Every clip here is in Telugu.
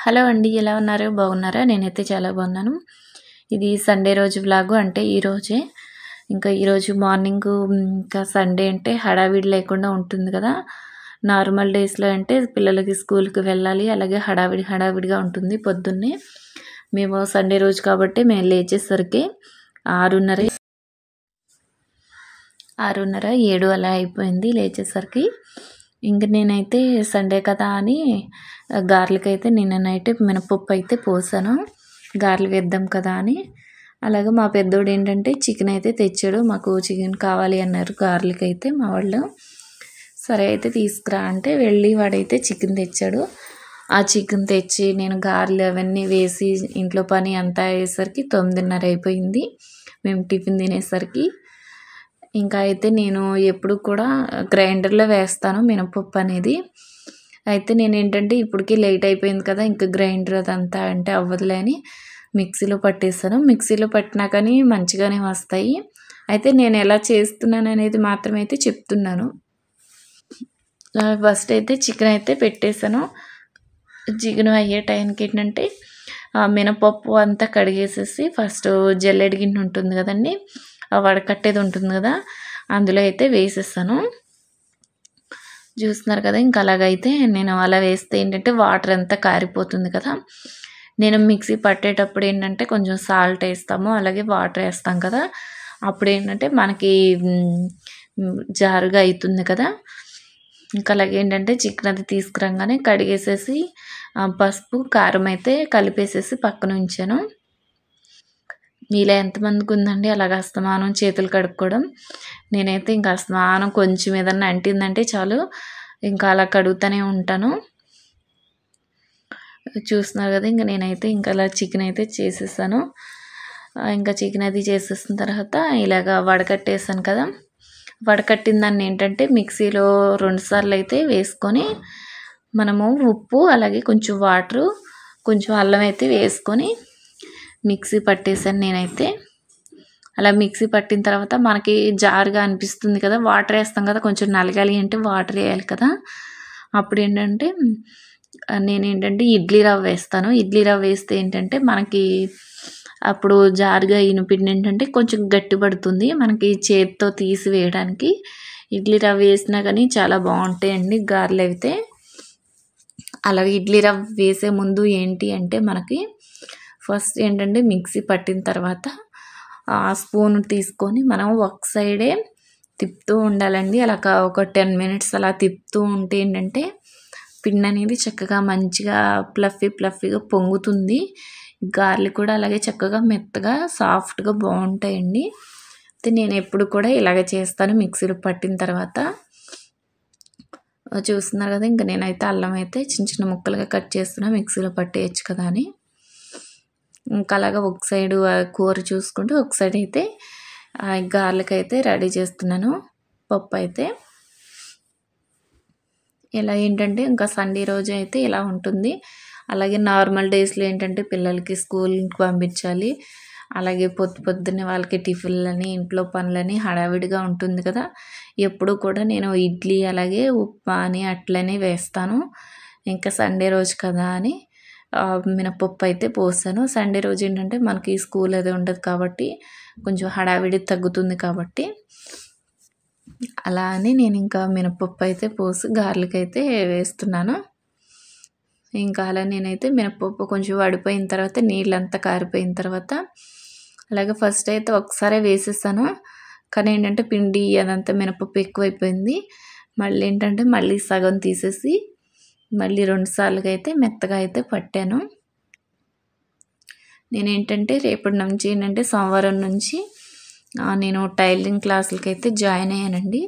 హలో అండి. ఎలా ఉన్నారు? బాగున్నారా? నేనైతే చాలా బాగున్నాను. ఇది సండే రోజు వ్లాగు అంటే ఈరోజే. ఇంకా ఈరోజు మార్నింగు ఇంకా సండే అంటే హడావిడి లేకుండా ఉంటుంది కదా! నార్మల్ డేస్‌లో అంటే పిల్లలకి స్కూల్‌కి వెళ్ళాలి. అలాగే హడావిడిగా ఉంటుంది పొద్దున్నే. మేము సండే రోజు కాబట్టి మేము లేచేసరికి 6:30, 7 అలా అయిపోయింది లేచేసరికి. ఇంక నేనైతే సండే కదా అని గారెలకైతే నిన్న నైట్ మినపప్పు అయితే పోసాను. గారెలు వేద్దాం కదా అని. అలాగే మా పెద్దోడేంటంటే చికెన్ అయితే తెచ్చాడు. మాకు చికెన్ కావాలి అన్నారు గారెలకైతే మా వాళ్ళు. సరే అయితే తీసుకురా అంటే వెళ్ళి వాడైతే చికెన్ తెచ్చాడు. ఆ చికెన్ తెచ్చి నేను గారెలు అవన్నీ వేసి ఇంట్లో పని అంతా అయ్యేసరికి 9:30 అయిపోయింది. మేము టిఫిన్ తినేసరికి. ఇంకా అయితే నేను ఎప్పుడు కూడా గ్రైండర్‌లో వేస్తాను మినపప్పు అనేది. అయితే నేనేంటంటే ఇప్పటికి లేట్ అయిపోయింది కదా! ఇంక గ్రైండర్ అదంతా అంటే అవ్వదులే అని మిక్సీలో పట్టేసాను. మిక్సీలో పట్టినా కానీ మంచిగానే వస్తాయి. అయితే నేను ఎలా చేస్తున్నాననేది మాత్రమైతే చెప్తున్నాను. ఫస్ట్ అయితే చికెన్ అయితే పెట్టేసాను. చికెన్ అయ్యే టైంకి ఏంటంటే మినపప్పు అంతా కడిగేసేసి ఫస్ట్ జల్లెడ గిన్నె ఉంటుంది కదండీ! వడకట్టేది ఉంటుంది కదా! అందులో అయితే వేసేసాను. చూస్తున్నారు కదా! ఇంక అలాగైతే నేను అలా వేస్తే ఏంటంటే వాటర్ అంతా కారిపోతుంది కదా! నేను మిక్సీ పట్టేటప్పుడు ఏంటంటే కొంచెం సాల్ట్ ఏస్తాము. అలాగే వాటర్ ఏస్తాం కదా! అప్పుడేంటంటే మనకి జారుగా అయితుంది కదా! ఇంకా అలాగే ఏంటంటే చికెన్ అది తీసుకురంగానే కడిగేసేసి పసుపు, కారం అయితే కలిపేసేసి పక్కన ఉంచాను. మీలో ఎంతమందికి ఉందండి అలాగ అస్తమానం చేతులు కడుక్కోవడం? నేనైతే ఇంక అస్తమానం కొంచెం ఏదన్నా అంటిందంటే చాలు ఇంకా అలా కడుగుతూనే ఉంటాను. చూస్తున్నారు కదా! ఇంక నేనైతే ఇంకా అలా చికెన్ అయితే చేసేసాను. ఇంకా చికెన్ అది చేసేసిన తర్వాత ఇలాగ వడకట్టేసాను కదా! వడకట్టిన దాన్ని ఏంటంటే మిక్సీలో 2 సార్లు అయితే వేసుకొని మనము ఉప్పు అలాగే కొంచెం వాటరు, కొంచెం అల్లం అయితే వేసుకొని మిక్సీ పట్టేసాను నేనైతే. అలా మిక్సీ పట్టిన తర్వాత మనకి జారుగా అనిపిస్తుంది కదా! వాటర్ ఏస్తాం కదా! కొంచెం నలగాలి అంటే వాటర్ ఏయాలి కదా! అప్పుడేంటంటే నేనేంటంటే ఇడ్లీ రవ్వ వేస్తాను. ఇడ్లీ రవ్వ వేస్తే ఏంటంటే మనకి అప్పుడు జారుగా అయిన పిండి ఏంటంటే కొంచెం గట్టి పడుతుంది. మనకి చేత్తో తీసి వేయడానికి. ఇడ్లీ రవ్వ వేసినా కానీ చాలా బాగుంటాయండి గారెలైతే. అలాగే ఇడ్లీ రవ్వ వేసే ముందు ఏంటి అంటే మనకి ఫస్ట్ ఏంటంటే మిక్సీ పట్టిన తర్వాత స్పూన్ తీసుకొని మనం ఒక సైడే తిప్పుతూ ఉండాలండి. అలా ఒక 10 మినిట్స్ అలా తిప్పుతూ ఉంటే ఏంటంటే పిండి అనేది చక్కగా మంచిగా ఫ్లఫీగా పొంగుతుంది. గారెలు కూడా అలాగే చక్కగా మెత్తగా సాఫ్ట్‌గా బాగుంటాయండి. అయితే నేను ఎప్పుడు కూడా ఇలాగే చేస్తాను మిక్సీలో పట్టిన తర్వాత. చూస్తున్నారు కదా! ఇంక నేనైతే అల్లం అయితే చిన్న ముక్కలుగా కట్ చేస్తున్నా మిక్సీలో పట్టేయచ్చు కదా అని. ఇంకా అలాగా ఒక సైడు కూర చూసుకుంటూ ఒక సైడ్ అయితే గారెలకైతే రెడీ చేస్తున్నాను పప్పు అయితే. ఇలా ఏంటంటే ఇంకా సండే రోజు అయితే ఇలా ఉంటుంది. అలాగే నార్మల్ డేస్‌లో ఏంటంటే పిల్లలకి స్కూల్‌కి పంపించాలి. అలాగే పొద్దున్నే వాళ్ళకి టిఫిన్‌లని, ఇంట్లో పనులని హడావిడిగా ఉంటుంది కదా! ఎప్పుడు కూడా నేను ఇడ్లీ అలాగే ఉప్మా అని అట్లనే వేస్తాను. ఇంకా సండే రోజు కదా అని మినపప్పు అయితే పోసాను. సండే రోజు ఏంటంటే మనకి స్కూల్ అది ఉండదు కాబట్టి కొంచెం హడావిడి తగ్గుతుంది కాబట్టి అలా అని నేను ఇంకా మినపప్పు అయితే పోసి గారెలకైతే వేస్తున్నాను. ఇంకా అలా నేనైతే మినపప్పు కొంచెం వడిపోయిన తర్వాత నీళ్ళంతా కారిపోయిన తర్వాత అలాగే ఫస్ట్ అయితే ఒకసారే వేసేసాను. కానీ ఏంటంటే పిండి అదంతా మినపప్పు ఎక్కువైపోయింది. మళ్ళీ ఏంటంటే మళ్ళీ సగం తీసేసి మళ్ళీ 2 సార్లుగా అయితే మెత్తగా అయితే పట్టాను. నేనేంటంటే రేపటి నుంచి ఏంటంటే సోమవారం నుంచి నేను టైలరింగ్ క్లాసులకైతే జాయిన్ అయ్యానండి.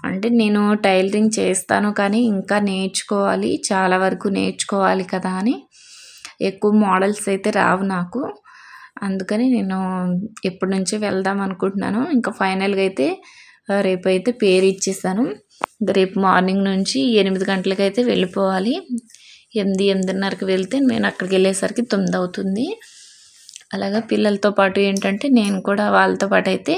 అంటే నేను టైలరింగ్ చేస్తాను కానీ ఇంకా నేర్చుకోవాలి. చాలా వరకు నేర్చుకోవాలి కదా అని ఎక్కువ మోడల్స్ అయితే రావు నాకు. అందుకని నేను ఎప్పటి నుంచో వెళ్దాం అనుకుంటున్నాను. ఇంకా ఫైనల్‌గా అయితే రేపైతే పేరు ఇచ్చేసాను. రేపు మార్నింగ్ నుంచి 8 గంటలకైతే వెళ్ళిపోవాలి. 8:30కి వెళ్తే నేను అక్కడికి వెళ్ళేసరికి 9 అవుతుంది. అలాగా పిల్లలతో పాటు ఏంటంటే నేను కూడా వాళ్ళతో పాటు అయితే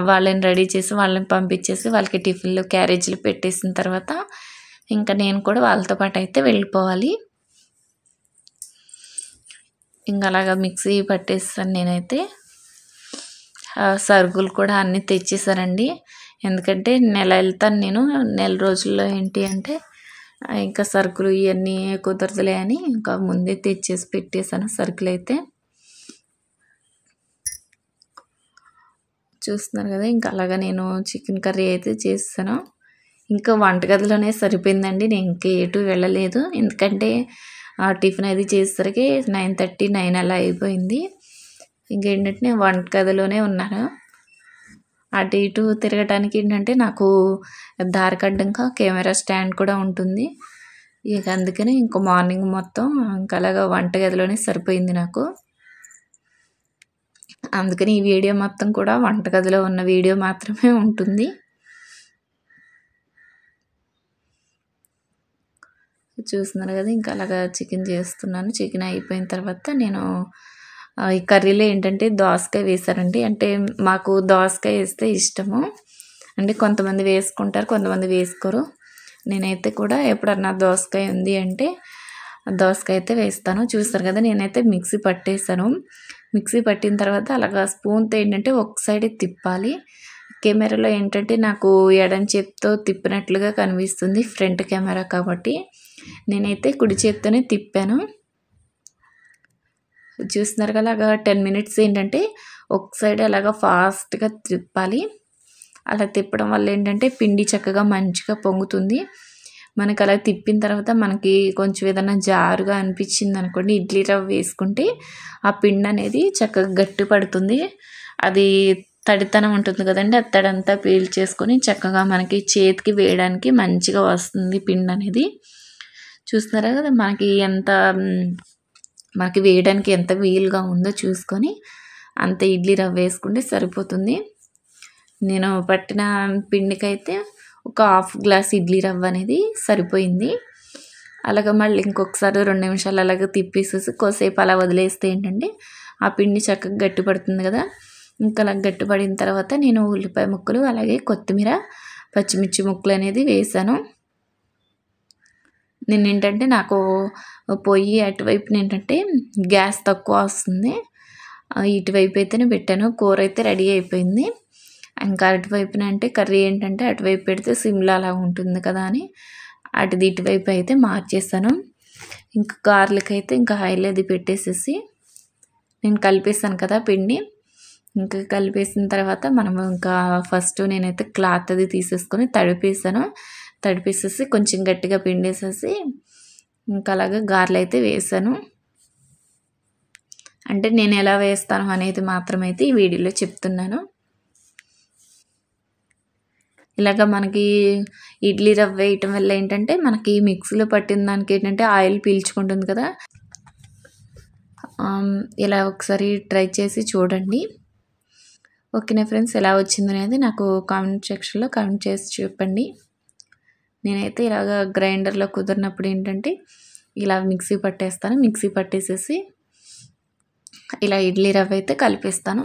వాళ్ళని రెడీ చేసి వాళ్ళని పంపించేసి వాళ్ళకి టిఫిన్‌లు క్యారేజీలు పెట్టేసిన తర్వాత ఇంకా నేను కూడా వాళ్ళతో పాటు అయితే వెళ్ళిపోవాలి. ఇంక అలాగా మిక్సీ పట్టేస్తాను నేనైతే. సరుకులు కూడా అన్నీ తెచ్చేసానండి. ఎందుకంటే నెల వెళ్తాను నేను. నెల రోజుల్లో ఏంటి అంటే ఇంకా సరుకులు ఇవన్నీ కుదరదులే అని ఇంకా ముందే తెచ్చేసి పెట్టేశాను సరుకులైతే. చూస్తున్నారు కదా, ఇంకా అలాగా నేను చికెన్ కర్రీ అయితే చేస్తాను. ఇంకా వంటగదిలోనే సరిపోయిందండి. నేను ఇంకా ఎటు వెళ్ళలేదు. ఎందుకంటే టిఫిన్ అది చేసేసరికి 9:30, 9 అలా అయిపోయింది. ఇంకేంటంటే నేను వంటగదిలోనే ఉన్నాను. అటు ఇటు తిరగటానికి ఏంటంటే నాకు దారికడ్డంగా కెమెరా స్టాండ్ కూడా ఉంటుంది. ఇక అందుకని ఇంక మార్నింగ్ మొత్తం ఇంకా అలాగా వంటగదిలోనే సరిపోయింది నాకు. అందుకని ఈ వీడియో మొత్తం కూడా వంటగదిలో ఉన్న వీడియో మాత్రమే ఉంటుంది. చూస్తున్నారు కదా, ఇంకా అలాగా చికెన్ చేస్తున్నాను. చికెన్ అయిపోయిన తర్వాత నేను ఈ కర్రీలో ఏంటంటే దోసకాయ వేశానండి. అంటే మాకు దోసకాయ వేస్తే ఇష్టము. అంటే కొంతమంది వేసుకుంటారు, కొంతమంది వేసుకోరు. నేనైతే కూడా ఎప్పుడన్నా దోసకాయ ఉంది అంటే దోసకాయ అయితే వేస్తాను. చూస్తారు కదా, నేనైతే మిక్సీ పట్టేసాను. మిక్సీ పట్టిన తర్వాత అలాగా స్పూన్తో ఏంటంటే ఒక సైడే తిప్పాలి. కెమెరాలో ఏంటంటే నాకు ఎడం చేత్తో తిప్పినట్లుగా కనిపిస్తుంది, ఫ్రంట్ కెమెరా కాబట్టి. నేనైతే కుడి చేత్తోనే తిప్పాను. చూస్తున్నారు కదా, అలాగా 10 మినిట్స్ ఏంటంటే ఒక సైడ్ అలాగా ఫాస్ట్గా తిప్పాలి. అలా తిప్పడం వల్ల ఏంటంటే పిండి చక్కగా మంచిగా పొంగుతుంది. మనకు అలా తిప్పిన తర్వాత మనకి కొంచెం ఏదైనా జారుగా అనిపించింది అనుకోండి, ఇడ్లీ రవ్వ వేసుకుంటే ఆ పిండి అనేది చక్కగా గట్టి పడుతుంది. అది తడితనం ఉంటుంది కదండి, ఆ తడంతా పీల్చేసుకొని చక్కగా మనకి చేతికి వేయడానికి మంచిగా వస్తుంది పిండి అనేది. చూస్తున్నారా కదా, మనకి వేయడానికి ఎంత వీలుగా ఉందో చూసుకొని అంత ఇడ్లీ రవ్వ వేసుకుంటే సరిపోతుంది. నేను పట్టిన పిండికైతే ఒక హాఫ్ గ్లాస్ ఇడ్లీ రవ్వ అనేది సరిపోయింది. అలాగ మళ్ళీ ఇంకొకసారి 2 నిమిషాలు అలాగ తిప్పేసేసి కొద్దిసేపు అలా వదిలేస్తే ఏంటంటే ఆ పిండి చక్కగా గట్టిపడుతుంది కదా. ఇంకా అలా గట్టిపడిన తర్వాత నేను ఉల్లిపాయ ముక్కలు అలాగే కొత్తిమీర, పచ్చిమిర్చి ముక్కలు అనేది వేసాను. నేను ఏంటంటే నాకు పొయ్యి అటువైపున ఏంటంటే గ్యాస్ తక్కువ వస్తుంది, ఇటువైపు అయితేనే పెట్టాను. కూర అయితే రెడీ అయిపోయింది. ఇంకా అటువైపున అంటే కర్రీ ఏంటంటే అటువైపు పెడితే సిమ్లో అలా ఉంటుంది కదా అని ఇటువైపు అయితే మార్చేసాను. ఇంకా గార్లిక్ అయితే ఇంకా ఆయిల్ అది పెట్టేసేసి నేను కలిపేసాను కదా పిండి. ఇంకా కలిపేసిన తర్వాత మనము ఇంకా ఫస్ట్ నేనైతే క్లాత్ అది తీసేసుకొని తడిపేసేసి కొంచెం గట్టిగా పిండేసేసి ఇంకా అలాగే గారెలు అయితే వేసాను. అంటే నేను ఎలా వేస్తాను అనేది మాత్రమైతే ఈ వీడియోలో చెప్తున్నాను. ఇలాగ మనకి ఇడ్లీ రవ్వ వేయటం వల్ల ఏంటంటే మనకి మిక్సీలో పట్టిన దానికి ఏంటంటే ఆయిల్ పీల్చుకుంటుంది కదా. ఇలా ఒకసారి ట్రై చేసి చూడండి. ఓకేనా ఫ్రెండ్స్, ఎలా వచ్చింది అనేది నాకు కామెంట్ సెక్షన్లో కామెంట్ చేసి చెప్పండి. నేనైతే ఇలాగ గ్రైండర్లో కుదిరినప్పుడు ఏంటంటే ఇలా మిక్సీ పట్టేస్తాను. మిక్సీ పట్టేసేసి ఇలా ఇడ్లీ రవ్వ అయితే కలిపేస్తాను.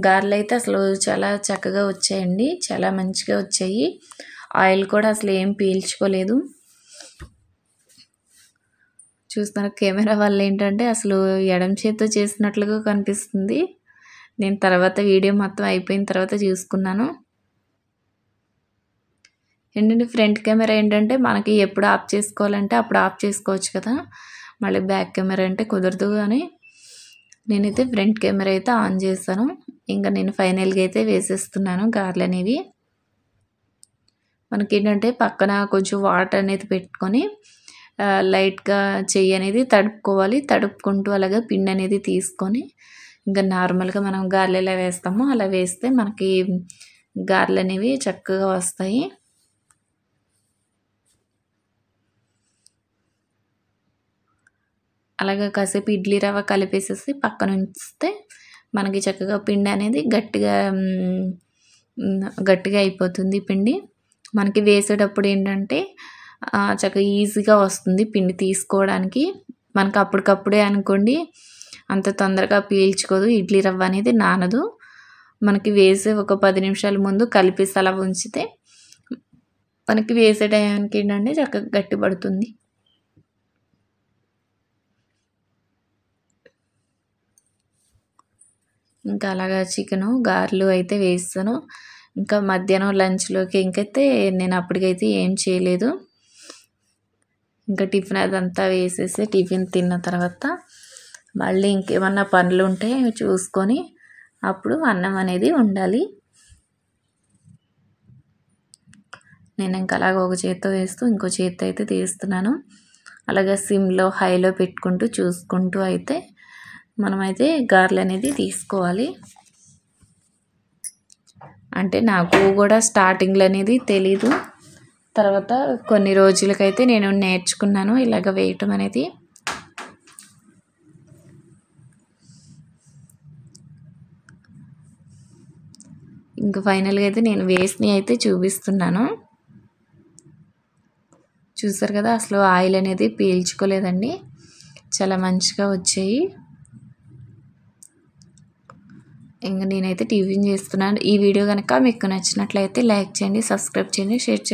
గారెలు అయితే అసలు చాలా చక్కగా వచ్చాయండి, చాలా మంచిగా వచ్చాయి. ఆయిల్ కూడా అసలు ఏం పీల్చుకోలేదు. చూస్తున్న కెమెరా వల్ల ఏంటంటే అసలు ఎడం చేత్తో చేసినట్లుగా కనిపిస్తుంది. నేను తర్వాత వీడియో మొత్తం అయిపోయిన తర్వాత చూసుకున్నాను. ఏంటంటే ఫ్రంట్ కెమెరా ఏంటంటే మనకి ఎప్పుడు ఆఫ్ చేసుకోవాలంటే అప్పుడు ఆఫ్ చేసుకోవచ్చు కదా, మళ్ళీ బ్యాక్ కెమెరా అంటే కుదరదు అని నేనైతే ఫ్రంట్ కెమెరా అయితే ఆన్ చేశాను. ఇంకా నేను ఫైనల్గా అయితే వేసేస్తున్నాను గారెలు అనేవి. మనకేంటంటే పక్కన కొంచెం వాటర్ అనేది పెట్టుకొని లైట్గా చెయ్యి అనేది తడుపుకోవాలి. తడుపుకుంటూ అలాగే పిండి అనేది తీసుకొని ఇంకా నార్మల్గా మనం గారెలు ఎలా వేస్తామో అలా వేస్తే మనకి గారెలు అనేవి చక్కగా వస్తాయి. అలాగే కాసేపు ఇడ్లీ రవ్వ కలిపేసేసి పక్కన ఉంచితే మనకి చక్కగా పిండి అనేది గట్టిగా అయిపోతుంది. పిండి మనకి వేసేటప్పుడు ఏంటంటే చక్కగా ఈజీగా వస్తుంది పిండి తీసుకోవడానికి. మనకు అప్పటికప్పుడే అనుకోండి అంత తొందరగా పీల్చుకోదు, ఇడ్లీ రవ్వ అనేది నానదు. మనకి వేసే ఒక 10 నిమిషాల ముందు కలిపేసి అలా ఉంచితే మనకి వేసే టైంకి ఏంటంటే చక్కగా గట్టి పడుతుంది. ఇంకా అలాగా చికెను గారెలు అయితే వేస్తాను. ఇంకా మధ్యాహ్నం లంచ్‌లోకి ఇంకైతే నేను అప్పటికైతే ఏం చేయలేదు. ఇంకా టిఫిన్ అదంతా వేసేసి టిఫిన్ తిన్న తర్వాత మళ్ళీ ఇంకేమన్నా పనులుంటే చూసుకొని అప్పుడు అన్నం అనేది వండాలి. నేను ఇంకా అలాగ ఒక చేత్తో వేస్తూ ఇంకో చేత్తో అయితే తీస్తున్నాను. అలాగే సిమ్‌లో, హైలో పెట్టుకుంటూ చూసుకుంటూ అయితే మనమైతే గారెలు అనేది తీసుకోవాలి. అంటే నాకు కూడా స్టార్టింగ్‌లో అనేది తెలీదు. తర్వాత కొన్ని రోజులకైతే నేను నేర్చుకున్నాను ఇలాగ వేయటం అనేది. ఇంక ఫైనల్‌గా అయితే నేను వేసినవి అయితే చూపిస్తున్నాను. చూసారు కదా అసలు ఆయిల్ అనేది పీల్చుకోలేదండి. చాలా మంచిగా వచ్చాయి. ఇంక నేనైతే టిఫిన్ చేస్తున్నాను. ఈ వీడియో కనుక మీకు నచ్చినట్లయితే లైక్ చేయండి, సబ్స్క్రైబ్ చేయండి, షేర్ చేయండి.